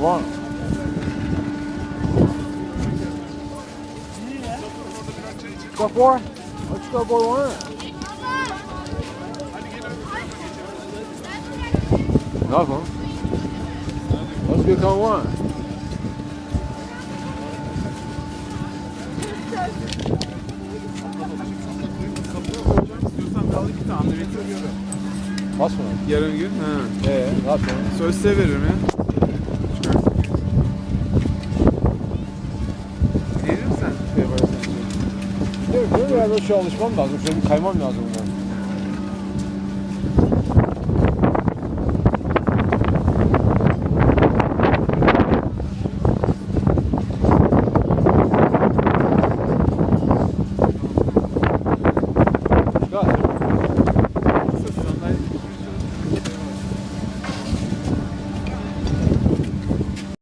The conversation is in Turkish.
One. Go for it. Let's go boy one. Nothing. Let's go come one. Bas mı? Yarın gün. Ha. Nasıl? Söz size veririm ya. Gelir misin? Yok, böyle alışmam lazım. Şöyle bir kaymam lazım bundan.